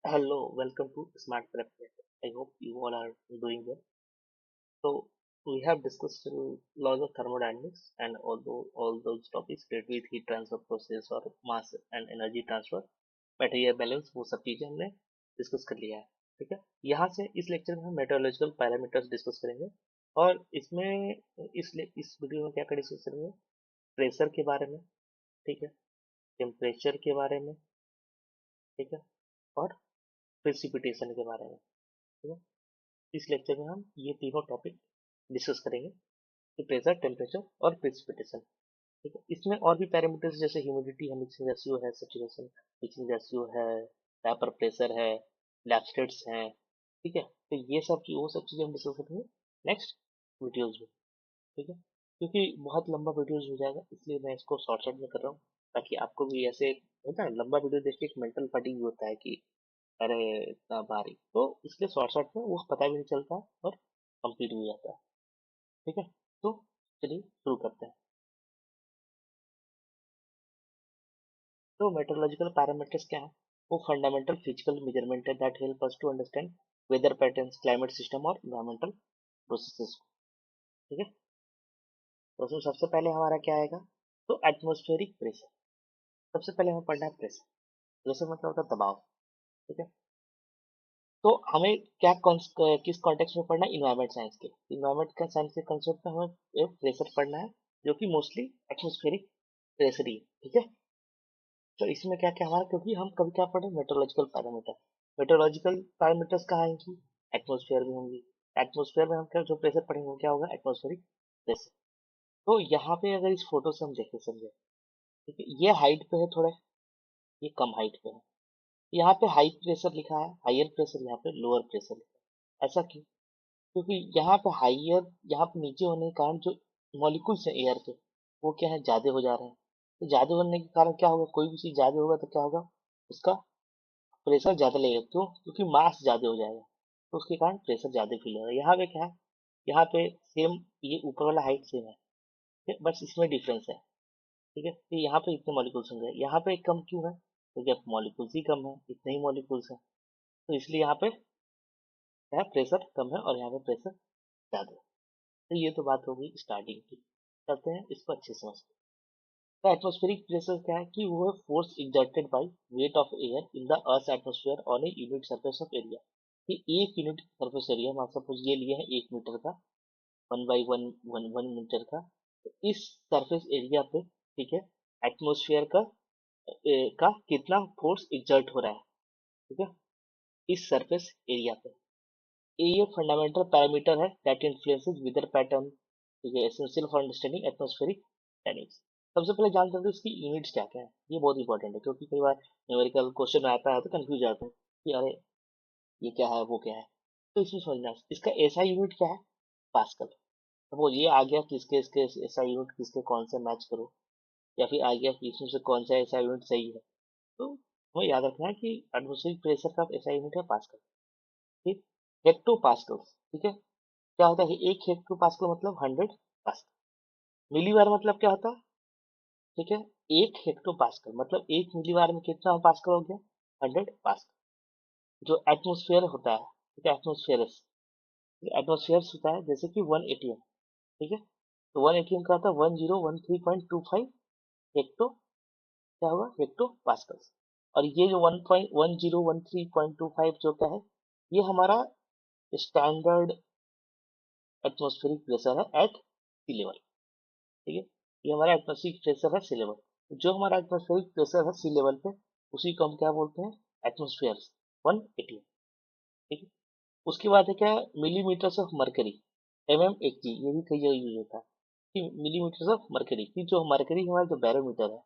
Hello, welcome to Smart Prep Net. I hope you all are doing well. So we have discussed laws of thermodynamics and all those topics related with heat transfer process और mass and energy transfer, material balance, वो सब चीजें हमने discuss कर लिया है। ठीक है, यहाँ से इस लेक्चर में हम मेट्रोलॉजिकल पैरामीटर्स डिस्कस करेंगे और इस वीडियो में क्या क्या डिस्कस करेंगे, प्रेशर के बारे में, ठीक है, टेम्परेचर के बारे में, ठीक है, और प्रेसिपिटेशन के बारे में। ठीक है, इस लेक्चर में हम ये तीनों टॉपिक डिस्कस करेंगे कि प्रेशर, टेम्परेचर और प्रेसिपिटेशन। ठीक है, इसमें और भी पैरामीटर्स जैसे ह्यूमिडिटी है, मिक्सिंग रेशियो है, सैचुरेशन मिक्सिंग रेशियो है, वेपर प्रेशर है, लैब स्टेट्स हैं। ठीक है, तो ये सब वो सब चीजें हम डिस्कस करेंगे नेक्स्ट वीडियोज में। ठीक है, क्योंकि बहुत लंबा वीडियोज हो जाएगा इसलिए मैं इसको शॉर्ट शॉर्ट में कर रहा हूँ, ताकि आपको भी ऐसे होता है लंबा वीडियो देख के एक मेंटल फटीग होता है कि अरे इतना भारी, तो इसलिए शॉर्ट शॉर्ट में वो पता भी नहीं चलता और कंप्लीट भी हो जाता है। ठीक है, तो चलिए शुरू करते हैं। तो मेट्रोलॉजिकल पैरामीटर्स क्या है? वो फंडामेंटल फिजिकल मेजरमेंट है that help us to understand weather patterns, climate system और एनवायरमेंटल प्रोसेसेस। ठीक है, तो उसमें सबसे पहले हमारा क्या आएगा? तो एटमॉस्फेरिक प्रेशर। सबसे पहले हमें पढ़ना है प्रेशर। प्रेशर मतलब होता है दबाव। ठीक है, तो हमें किस कॉन्टेक्स्ट में पढ़ना है? इन्वायरमेंट साइंस के, इन्वायरमेंट का साइंस के कंसेप्ट में हमें प्रेशर पढ़ना है, जो कि मोस्टली एटमॉस्फेरिक प्रेशर ही है। ठीक है, तो इसमें क्या क्या हमारा, क्योंकि हम कभी क्या पढ़े मेट्रोलॉजिकल पैरामीटर, मेट्रोलॉजिकल पैरामीटर्स कहाँ आएंगी? एटमॉस्फेयर में होंगी। एटमॉस्फेयर में हम क्या जो प्रेशर पढ़ेंगे वो क्या होगा? Atmospheric pressure. तो यहाँ पे अगर इस फोटो से हम देखें समझे, ठीक है, ये हाइट पे है थोड़ा, ये कम हाइट पे है। यहाँ पे हाई प्रेशर लिखा है, हायर प्रेशर, यहाँ पे लोअर प्रेशर लिखा है। ऐसा क्यों? क्योंकि यहाँ पे हाइयर, यहाँ पे नीचे होने के कारण जो मॉलिक्यूल्स है एयर के, वो क्या है, ज्यादा हो जा रहे हैं। तो ज्यादा होने के कारण क्या होगा? कोई भी चीज ज्यादा होगा तो क्या होगा? उसका प्रेशर ज्यादा लगेगा। क्यों? क्योंकि मास ज्यादा हो जाएगा, तो उसके कारण प्रेशर ज्यादा फील होगा। यहाँ पे क्या है? यहाँ पे सेम, ये ऊपर वाला हाइट सेम है, ठीक है, बस इसमें डिफरेंस है। ठीक है, तो यहाँ पे इतने मॉलिक्यूल्स होंगे, यहाँ पे कम क्यों है? क्योंकि अब मॉलिक्यूल्स ही कम है, इतने ही मॉलिक्यूल्स है, तो इसलिए यहाँ पे क्या है, प्रेशर कम है और यहाँ पे प्रेशर ज्यादा है। तो ये तो बात हो गई स्टार्टिंग की। करते हैं इसको अच्छे से समझते हैं। तो एटमॉस्फेरिक प्रेशर क्या है? कि वो है force exerted by weight of air in the earth atmosphere on a unit surface of area. कि एक यूनिट सरफेस एरिया, मान सपोज ये लिए है 1 मीटर का, 1 बाई 1 मीटर का, तो इस सरफेस एरिया पे, ठीक है, एटमॉस्फेयर का कितना फोर्स एक्सर्ट हो रहा है, ठीक है, इस सरफेस एरिया पे। ये फंडामेंटल पैरामीटर है दैट इन्फ्लुएंसेस वेदर पैटर्न। ठीक है, essential for understanding atmospheric dynamics. सबसे पहले जान सकते हैं इसकी यूनिट्स क्या क्या है। ये बहुत इंपॉर्टेंट है, क्योंकि कई बार न्यूमेरिकल क्वेश्चन आता है तो कंफ्यूज जाते हैं कि अरे ये क्या है वो क्या है। तो इसमें समझना है इसका ऐसा यूनिट क्या है, पास्कल। सपोज ये आ गया, किसके इसके ऐसा यूनिट किसके कौन से मैच करो, या फिर आ गया कि इसमें से कौन सा ऐसा यूनिट सही है। तो हमें याद रखना है कि एटमॉस्फेरिक प्रेशर का ऐसा यूनिट है पास्कल। ठीक, हेक्टो पास्कल। ठीक है, क्या होता है? एक हेक्टो पास्कल मतलब 100 पास्कल। मिलीबार मतलब क्या होता है? ठीक है, एक हेक्टो पास्कल मतलब एक मिलीबार में कितना पास्कल हो गया? 100 पास्कल। जो एटमोस्फेयर होता है, ठीक है, एटमोस्फेयर होता है जैसे कि 1 एटीएम। ठीक है, तो 1 एटीएम का होता है 1013.25 हेक्टो, क्या होगा? Hecto pascal. और ये जो 1.1013.25 जो क्या है, ये हमारा स्टैंडर्ड एटमोस्फेरिक प्रेशर है एट सी लेवल। ठीक है, ये हमारा एटमॉस्फेरिक प्रेशर है सी लेवल। जो हमारा एटमॉस्फेरिक प्रेशर है सी लेवल पे, उसी को हम क्या बोलते हैं? एटमॉस्फेयर 180। ठीक है, उसके बाद है क्या? मिलीमीटर्स ऑफ मरकरी, MMHg, ये भी कई जगह यूज होता है कि मिलीमीटर्स ऑफ मरकरी, कि जो मरकरी हमारा जो बैरोमीटर है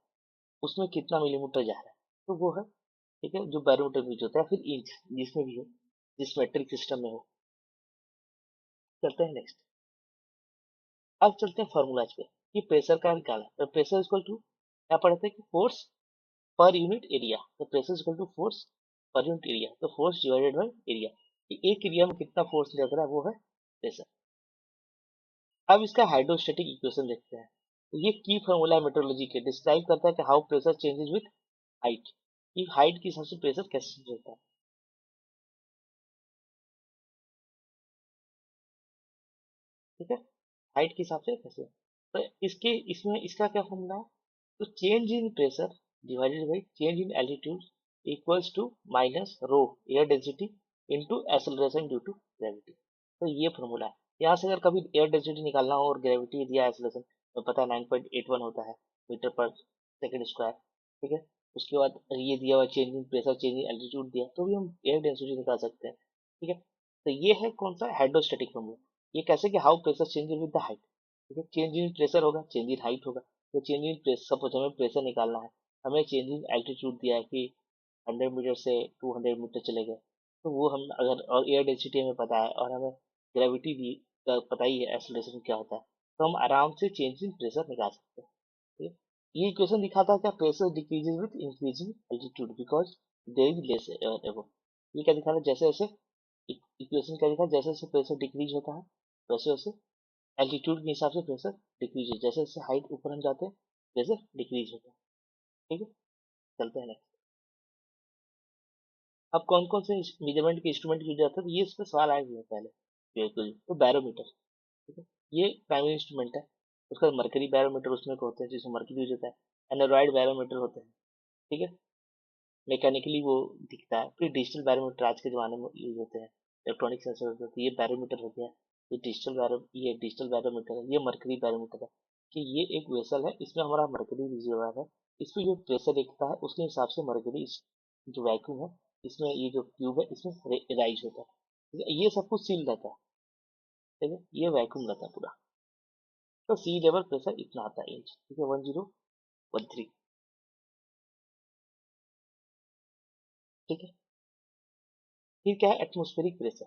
उसमें कितना मिलीमीटर जा रहा है, तो वो है, ठीक है, जो बैरोमीटर यूज होता है। फिर इंच, जिसमें भी हो, जिस मेट्रिक सिस्टम में हो। चलते हैं नेक्स्ट। अब चलते हैं फॉर्मूलाज पे कि प्रेशर का निकाला, तो प्रेशर इक्वल टू क्या पढ़ते हैं कि फोर्स पर यूनिट एरिया। तो प्रेशर इक्वल टू फोर्स पर यूनिट एरिया, तो फोर्स डिवाइडेड बाय एरिया, कि एक एरिया में कितना फोर्स लग रहा है वो है प्रेशर। अब इसका हाइड्रोस्टैटिक इक्वेशन देखते हैं। तो ये की फॉर्मूला है मेट्रोलॉजी के, डिस्क्राइब करता है कि how pressure changes with height, कि हाइट के हिसाब से प्रेशर कैसे चेंज होता है। ठीक है, हाइट के हिसाब से कैसे। तो इसके इसमें इसका क्या फॉर्मूला है, तो change in pressure divided by change in altitude equals to minus rho air density into acceleration due to gravity. तो ये फॉर्मूला है। यहाँ से अगर कभी एयर डेंसिटी निकालना हो और ग्रेविटी दिया एक्सेलरेशन तो पता है 9.81 होता है मीटर पर सेकंड स्क्वायर। ठीक है, उसके बाद ये दिया हुआ change in pressure change in altitude दिया तो भी हम एयर डेंसिटी निकाल सकते हैं। ठीक है, तो ये है कौन सा हाइड्रोस्टैटिक फॉर्मूला। ये कैसे कि how pressure change with the height. ठीक है, चेंज इन प्रेशर होगा चेंज इन हाइट होगा। तो चेंज इन प्रेशर, सपोज हमें प्रेशर निकालना है, हमें चेंज इन एल्टीट्यूड दिया है कि 100 मीटर से 200 मीटर चले गए, तो वो हम अगर, और एयर डेंसिटी हमें पता है और हमें ग्रेविटी भी का पता ही है एक्सेलरेशन क्या होता है, तो हम आराम से चेंज इन प्रेशर निकाल सकते हैं। ठीक है? ये इक्वेशन दिखाता है क्या, pressure decreases with increasing altitude because there is less air above. ये क्या दिखा रहा है, जैसे जैसे इक्वेशन क्या दिखा, जैसे जैसे प्रेशर डिक्रीज होता है वैसे वैसे एल्टीट्यूड के हिसाब से प्रेशर डिक्रीज हो, जैसे जैसे हाइट ऊपर हम जाते हैं प्रेशर डिक्रीज होता है। ठीक है, चलते हैं नेक्स्ट। अब कौन कौन से मेजरमेंट के इंस्ट्रूमेंट यूज जाते हैं, तो ये इस पे सवाल आए हुए हैं पहले। बिल्कुल, तो बैरोमीटर। ठीक है, ये प्राइमरी इंस्ट्रूमेंट है। उसका मरकरी बैरोमीटर उसमें को होते हैं जिसमें मरकरी यूज होता है। एनोरॉइड बैरोमीटर होते हैं। ठीक है, मैकेनिकली वो दिखता है। फिर डिजिटल बैरोमीटर आज के ज़माने में यूज होते हैं, इलेक्ट्रॉनिक सेंसर होते हैं। तो ये बैरोमीटर हो गया, ये डिजिटल बैरोमीटर है, ये मरकरी बैरोमीटर है। कि ये एक वेसल है, इसमें हमारा मरकरी रिजर्वायर है। इसमें जो प्रेशर दिखता है उसके हिसाब से मरकरी जो वैक्यूम है इसमें, ये जो ट्यूब है इसमें राइज होता है। ठीक है, ये सब कुछ सील रहता है। ठीक है, ये वैक्यूम रहता है पूरा। तो सी लेवल प्रेशर इतना आता है इंच। ठीक है, 1013। ठीक है, फिर क्या है, एटमोस्फेरिक प्रेशर।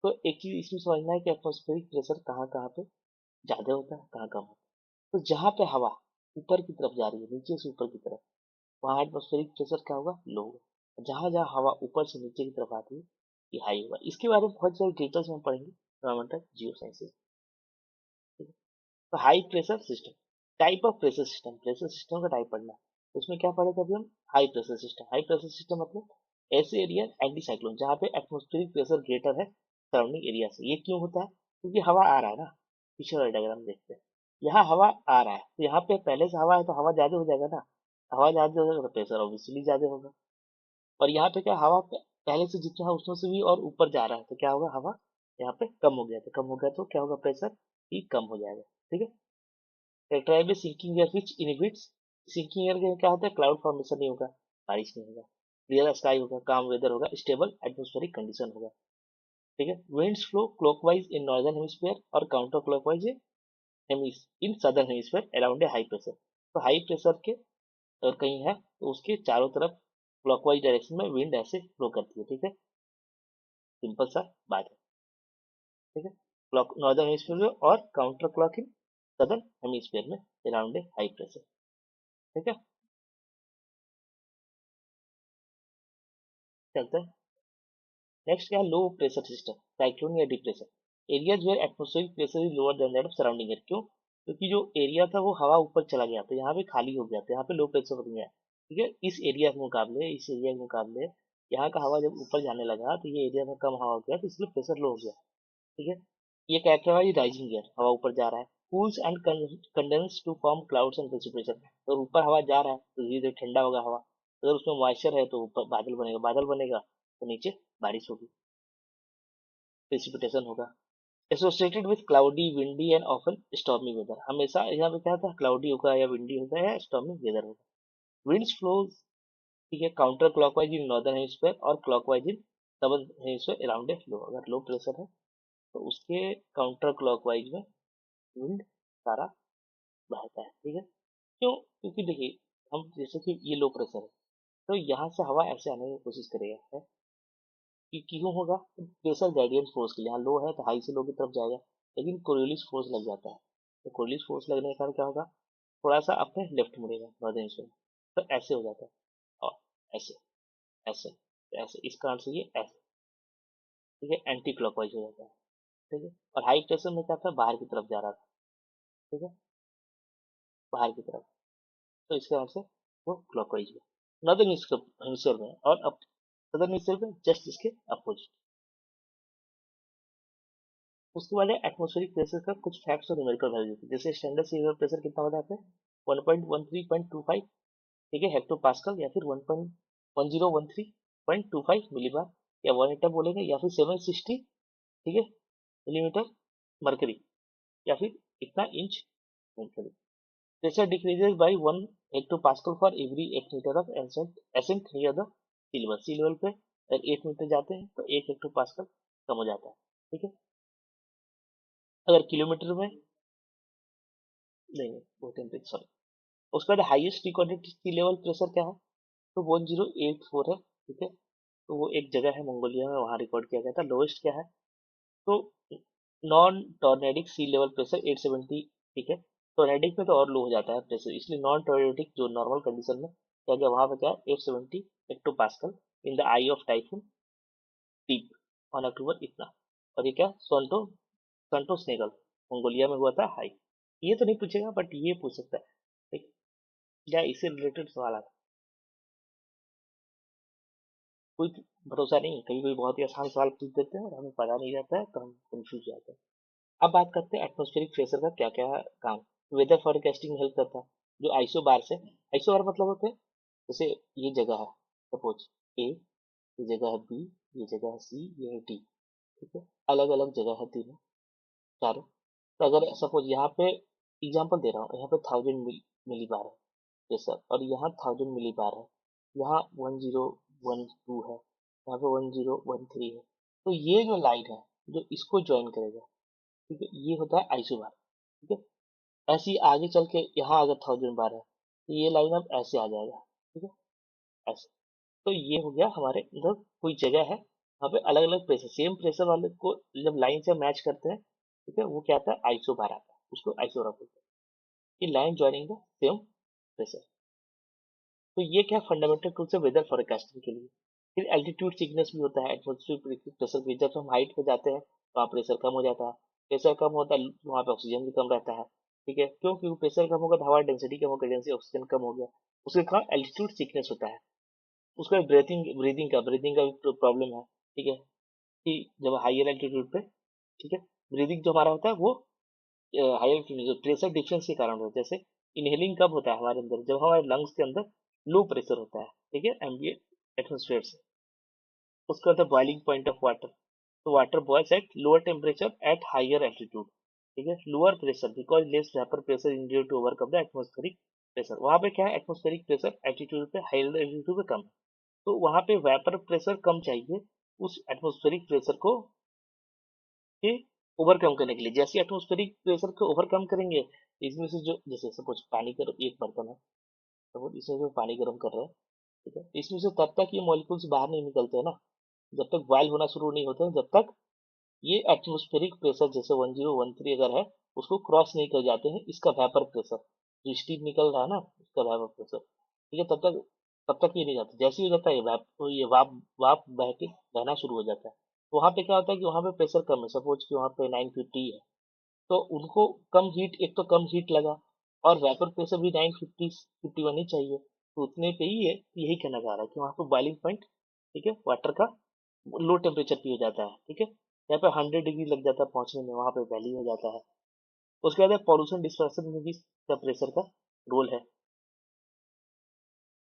तो एक चीज इसमें समझना है कि एटमोस्फेरिक प्रेशर कहाँ कहाँ पे ज्यादा होता है कहाँ कम होता है। तो जहाँ पे हवा ऊपर की तरफ जा रही है, नीचे से ऊपर की तरफ, वहाँ एटमोस्फेरिक प्रेशर क्या होगा, लो होगा। जहाँ जहाँ हवा ऊपर से नीचे की तरफ आती है ये हाई होगा। इसके बारे में बहुत सारे डिटेल्स में पढ़ेंगे एनवायरमेंटल जियो साइंसेज। तो high pressure system, type of pressure system का टाइप पढ़ना है। तो उसमें क्या पढ़े थे अभी हम, हाई प्रेशर सिस्टम मतलब ऐसे एरिया एंटी साइक्लोन जहाँ पे एटमोस्फेरिक प्रेशर ग्रेटर है सराउंडिंग एरिया से। ये क्यों होता है, क्योंकि हवा आ रहा है ना। पीछे वाला डायग्राम देखते हैं, यहाँ हवा आ रहा है तो यहाँ पे पहले से हवा है तो हवा ज्यादा हो जाएगा ना। हवा ज्यादा हो जाएगा तो प्रेशर ऑब्वियसली ज्यादा होगा। और यहाँ पे क्या, हवा पहले से जितना है उसमें से भी और ऊपर जा रहा है तो क्या होगा, हवा यहाँ पे कम हो गया, तो कम हो गया तो क्या होगा, प्रेशर ही कम हो जाएगा। ठीक है, characterize by sinking air which inhibits. Sinking air क्या होता है, क्लाउड फॉर्मेशन नहीं होगा, बारिश नहीं होगा, क्लियर स्काई होगा, काम वेदर होगा, स्टेबल एटमॉस्फेरिक कंडीशन होगा। ठीक है, winds flow clockwise in northern hemisphere और counter clockwise in southern hemisphere around a high pressure. तो हाई प्रेशर के अगर कहीं है तो उसके चारों तरफ क्लॉकवाइज डायरेक्शन में विंड ऐसे फ्लो करती है। ठीक है, सिंपल सा बात है। ठीक है, क्लॉक नॉर्दर्न हेमिस्फीयर में और counter clock in southern hemisphere में अराउंड ए हाई प्रेशर। ठीक है, चलते हैं नेक्स्ट। क्या है, लो प्रेशर सिस्टम, साइक्लोन या depression. Areas where atmospheric pressure is lower than that of surrounding air. क्यों, क्योंकि जो एरिया था वो हवा ऊपर चला गया तो यहाँ पे खाली हो गया, तो यहाँ पे लो प्रेशर बन गया। ठीक है, इस एरिया के मुकाबले यहाँ का हवा जब ऊपर जाने लगा तो ये एरिया में कम हवा हो गया तो इसलिए प्रेशर लो हो गया। ठीक है, ये कैरेक्टराइज राइजिंग एयर, हवा ऊपर जा रहा है, cools and condense to form clouds and precipitation. और ऊपर हवा जा रहा है तो धीरे धीरे ठंडा होगा हवा, अगर उसमें मॉइस्चर है तो ऊपर बादल बनेगा तो नीचे बारिश होगी, प्रेसिपिटेशन होगा। Associated with cloudy windy and often stormy weather. हमेशा यहाँ पे क्या था, क्लाउडी होगा या विंडी होगा या स्टॉर्मी वेदर होगा। विंड्स फ्लोज, ठीक है, counter clockwise in northern hemisphere और clockwise in southern hemisphere around a low. अगर लो प्रेशर है तो उसके काउंटर क्लॉकवाइज में विंड सारा बहता है। ठीक है, क्यों, क्योंकि देखिए हम जैसे कि ये लो प्रेशर है तो यहाँ से हवा ऐसे आने की कोशिश करेगा है कि क्यों होगा, प्रेशर ग्रेडियंट फोर्स के लिए, यहाँ लो है तो हाई से लो की तरफ जाएगा, लेकिन कोरियोलिस फोर्स लग जाता है। तो कोरियोलिस फोर्स लगने के कारण क्या होगा, थोड़ा सा अपने लेफ्ट मुड़ेगा नॉर्दर्न हेमिस्फीयर, तो ऐसे हो जाता है। और ऐसे ऐसे तो ऐसे इस कारण से ये ऐसे, ठीक है, एंटी क्लॉकवाइज हो जाता है। ठीक है, और हाई प्रेशर में क्या था, बाहर की तरफ जा रहा था। ठीक है, बाहर की तरफ, तो इसके कारण से वो क्लॉकवाइज में नॉर्दर्न हेमिस्फीयर में, और अब सदर्न हेमिस्फीयर में जस्ट इसके अपोजिट। उसके बाद है एटमॉस्फेरिक प्रेशर का कुछ फैक्ट्स और न्यूमेरिकल वैल्यू, जैसे स्टैंडर्ड सी लेवल प्रेशर कितना होता है 1.13.25, ठीक है, हेक्टो पास्कल, या फिर 1.1013.25 मिलीबार, या 1 हेक्टर बोलेंगे, या फिर 760, ठीक है, मिलीमीटर मरकरी, या फिर इतना inch mercury. Pressure decreases by 1 hectopascal for every 8 metre of ascent near the sea level. Sea level पे अगर 8 मीटर जाते हैं तो 1 हेक्टोपास्कल कम हो जाता है, ठीक है। अगर किलोमीटर में नहीं, वो टेम्परेचर, सॉरी। उसके बाद हाईएस्ट रिकॉर्डेड सी लेवल प्रेशर क्या है, तो 1084 है, ठीक है। तो वो एक जगह है मंगोलिया में, वहां रिकॉर्ड किया गया था। लोएस्ट क्या है, तो नॉन टॉर्नेडिक सी लेवल प्रेशर 870, ठीक है। टॉर्नेडिक में तो और लो हो जाता है प्रेशर, इसलिए नॉन टॉर्नेडिक जो नॉर्मल कंडीशन में क्या गया, वहां पे क्या है 870 hectopascal in the I of typhoon tip on October इतना। और ये क्या, सोंटो संटो स्नेगल, मंगोलिया में हुआ था हाई। ये तो नहीं पूछेगा बट ये पूछ सकता है, ठीक। क्या इससे रिलेटेड सवाल आता है, कोई भरोसा नहीं, कभी कोई बहुत ही आसान सवाल पूछ देते हैं और हमें पता नहीं रहता है तो हम कंफ्यूज हो जाते हैं। अब बात करते हैं एटमॉस्फेरिक प्रेशर का क्या क्या काम। वेदर फोरकास्टिंग में हेल्प करता है, जो आइसो बार से, आइसो बार मतलब होते हैं, जैसे ये जगह है, सपोज ए, ये जगह है बी, ये जगह है सी, ये है डी, ठीक है। अलग अलग जगह है तीनों चारों। तो अगर सपोज यहाँ पे एग्जांपल दे रहा हूँ, यहाँ पे 1000 मिली बार है प्रेशर, और यहाँ 1000 मिली बार है, यहाँ 1012 है, यहाँ पे 1013 है। तो ये जो लाइन है जो इसको ज्वाइन करेगा, ठीक है, ये होता है आइसोबार, ठीक है। ऐसे ही आगे चल के यहाँ अगर 1000 बार है तो ये लाइन अब ऐसे आ जाएगा, ठीक है, ऐसे। तो ये हो गया हमारे, मतलब कोई जगह है वहाँ पे अलग अलग प्रेशर, सेम प्रेशर वाले को जब लाइन से मैच करते हैं, ठीक है, वो क्या आता है आइसोबार आता है, उसको आइसोबार बोलते हैं। ये line joining the same pressure. तो ये क्या फंडामेंटल टूल्स है वेदर फोरकास्टिंग के लिए। फिर एल्टीट्यूड सिकनेस भी होता है, एटमॉस्फेरिक प्रेशर भी, जब हम हाइट पे जाते हैं वहाँ प्रेशर कम हो जाता है, प्रेशर कम होता है वहाँ पे ऑक्सीजन भी कम रहता है, ठीक है। क्यों, क्योंकि प्रेशर कम होगा तो हवा डेंसिटी कम होगा, डेंसिटी ऑक्सीजन कम हो गया, उसके कारण एल्टीट्यूड सिकनेस होता है। उसका ब्रीदिंग का भी प्रॉब्लम है, ठीक है, कि जब हाइयर एल्टीट्यूड पे, ठीक है, ब्रीदिंग जो हमारा होता है वो हाई एल्टीट्यूड प्रेशर डिफरेंस के कारण होता है। जैसे इनहेलिंग कब होता है हमारे अंदर, जब हमारे लंग्स के अंदर लो प्रेशर होता है, ठीक है, एम्बिएंट एटमोसफेयर से। उसका होता है बॉइलिंग पॉइंट ऑफ वाटर, तो water boils at lower temperature at higher altitude, ठीक है, lower pressure because less vapour pressure induced to overcome the atmospheric pressure. वहां पे क्या है, एटमोस्फेरिक प्रेशर एल्टीट्यूड पे हाइयर एल्टीट्यूड पे कम है, तो वहां पे वेपर प्रेशर कम चाहिए उस एटमोस्फेरिक प्रेशर को के ओवरकम करने के लिए। जैसे एटमोस्फेरिक प्रेशर को ओवरकम करेंगे, इसमें से जो, जैसे सपोज पानी का एक बर्तन है, सपोज इसमें से पानी गर्म कर रहे हैं, ठीक है, इसमें से तब तक ये मॉलिक्यूल्स बाहर नहीं निकलते हैं ना, जब तक बॉयल होना शुरू नहीं होते हैं, जब तक ये एटमोस्फेरिक प्रेशर जैसे 1013 अगर है उसको क्रॉस नहीं कर जाते हैं, इसका वेपर प्रेशर जो स्टीम निकल रहा है ना, इसका वेपर प्रेशर, ठीक है, तब तक ये नहीं जाता। जैसे ही हो जाता है ये वाप वाप बह के बहना शुरू हो जाता है, तो वहां पे क्या होता है कि वहां पे प्रेशर कम है, सपोज कि वहां पे 950 है, तो उनको कम हीट, एक तो कम हीट लगा, और वेपर प्रेशर भी 950 51 ही चाहिए, तो उतने पे ही है। यही कहना चाह रहा है कि वहां पे बॉइलिंग पॉइंट, ठीक है, वाटर का लो टेम्परेचर पे हो जाता है, ठीक है। यहाँ पे 100 डिग्री लग जाता है पहुंचने में, वहां पे वैली हो जाता है। उसके बाद पॉल्यूशन डिस्पर्सन में भी प्रेशर का रोल है।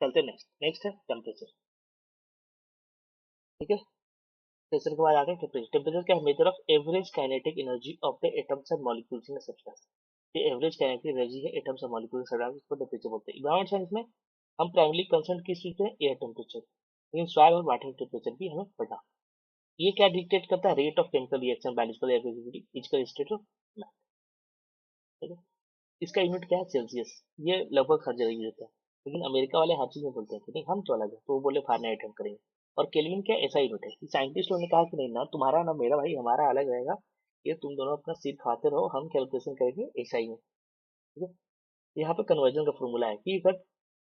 चलते नेक्स्ट, नेक्स्ट है टेम्परेचर, ठीक है। प्रेशर के बाद आते हैं टेम्परेचर। टेम्परेचर क्या है, measure of average kinetic energy of the atoms and molecules in substance. ये एवरेज काइनेटिक एनर्जी है एटम्स और मॉलिक्यूल्स सब्सटेंस को टेम्परेचर बोलते हैं। इन्वायरमेंट साइंस में हम प्राइमरी कंसर्न किस चीज पे, एयर टेम्परेचर, लेकिन सॉइल और वाटर टेम्परेचर भी हमें पढ़ना। ये क्या डिक्टेट करता है, rate of chemical reaction, biological activity, physical state of matter, ठीक है। इसका यूनिट क्या है, सेल्सियस। ये लगभग हर जगह यूज होता है, लेकिन अमेरिका वाले हर चीज में बोलते हैं कि नहीं हम तो अलग है, तो वो बोले फारेनहाइट हम करेंगे। और केल्विन क्या ऐसा यूनिट है कि साइंटिस्टों ने कहा कि नहीं ना तुम्हारा ना मेरा भाई, हमारा अलग रहेगा, ये तुम दोनों अपना सिर खाते रहो, हम कैलकुलेशन करेंगे एसआई में, ठीक है। यहाँ पे कन्वर्जन का फॉर्मूला है कि अगर